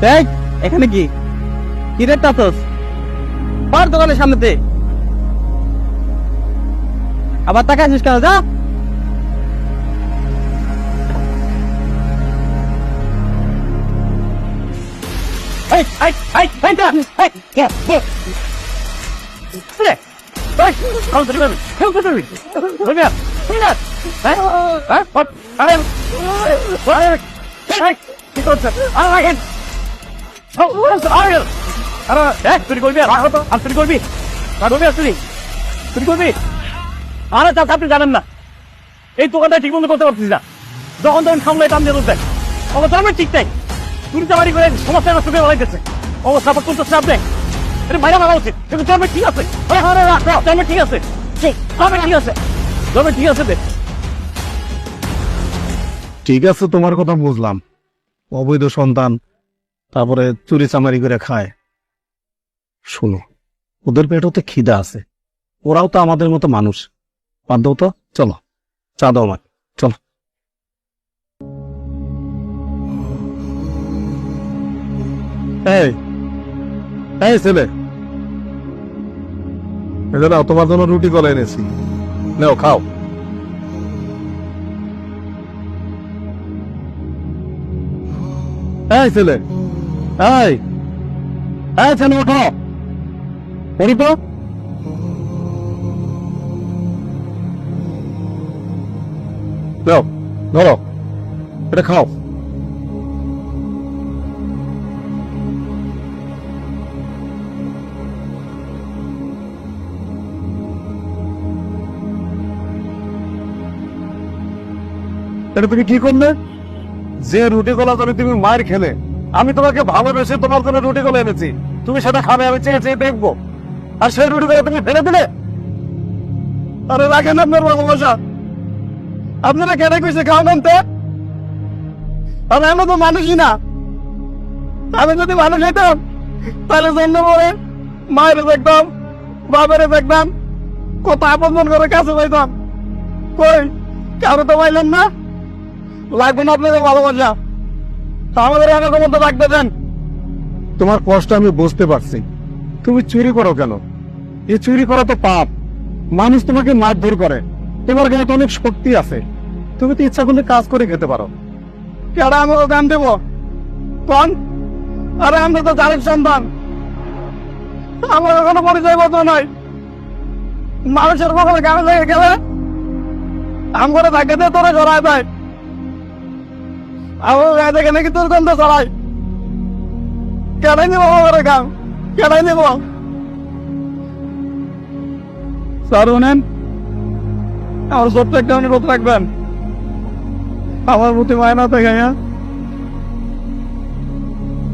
দেখ এখানে কি কি রে টাতস পার দোকানের সামনেতে আবার টাকা আছিস কেন যা এই এই এই এই যা এই কে রে এই কাউন্ট করবি কাউন্ট করবি ওকে না হ্যাঁ হ্যাঁ আরে আরে কি করছিস আরে চুরি করবি আর চুরি করবি চুরি করবি আরে চাষ আপনি জানেন না এই দোকানটা ঠিক মতো করতে পারছিস না যখন তখন সামনে টান দিয়ে দেয় অবস্থা আমার ঠিক নাই চুরি চামারি করে সমস্যা নষ্ট করে বলাইতেছে অবস্থা করতেছে আপনি এটা বাইরে মারা উচিত কিন্তু জন্মে ঠিক আছে জন্মে ঠিক আছে ঠিক আছে জন্মে ঠিক আছে ঠিক আছে তোমার কথা বুঝলাম অবৈধ সন্তান তারপরে চুরি চামারি করে খায় শোনো ওদের পেটতে খিদা আছে ওরাও তো আমাদের মতো মানুষ বাদ দাও তো চলো চা দাও আমার চলো এই ছেলে নাও তোমার জন্য রুটি কলা এনেছি নাও খাও এই ছেলে এই ছেলে ওঠো পড়ি তো নাও ধরো এটা খাও এটা তুমি কি করলে যে রুটি কলা করে তুমি মায়ের খেলে আমি তোমাকে ভালোবেসে তোমার জন্য রুটি কলা এনেছি তুমি সেটা খাবে আমি চেয়ে চেয়ে দেখবো আর সেই রুটি কলা তুমি ফেলে দিলে আরে রাখেন আপনার ভালোবাসা আপনারা কেন কইছে খাওয়া নামতে আর আমরা তো মানুষই না আমি যদি মানুষ হইতাম তাহলে জন্ম করে মায়ের দেখতাম বাবারে দেখতাম কত আপন করে কাছে পাইতাম কই কারো তো পাইলেন না লাগবে না আপনাদের ভালোবাসা আমাদের এলাকার মধ্যে রাখতে দেন তোমার কষ্ট আমি বুঝতে পারছি তুমি চুরি করো কেন এই চুরি করা তো পাপ মানুষ তোমাকে মারধর করে তোমার গায়ে তো অনেক শক্তি আছে তুমি তো ইচ্ছা করলে কাজ করে খেতে পারো কেডা আমাকে দাম দেব কোন আরে আমরা তো জারির সন্তান আমার কোনো পরিচয় পত্র নাই মানুষের কখনো গাড়ি লেগে গেলে আম করে থাকে দিয়ে তোরা জড়ায় দেয় আমার গায়ে দেখে নাকি তোর গন্ধ চড়াই কেনাই নিব আমার গাম কেনাই নিব স্যার নেন আমার ছোট্ট একটা অনুরোধ রাখবেন আমার প্রতি মায়না থেকে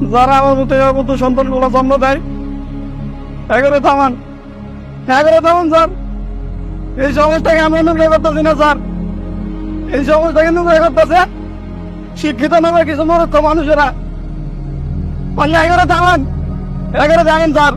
যারা আমার মতো সন্তান গুলো জন্ম দেয় এগারে থামান স্যার এই সমাজটাকে আমি অনুগ্রহ করতেছি না স্যার এই সমাজটাকে অনুগ্রহ করতেছে শিক্ষিত নয় কিছু মূর্খ মানুষেরা এগারে থামান স্যার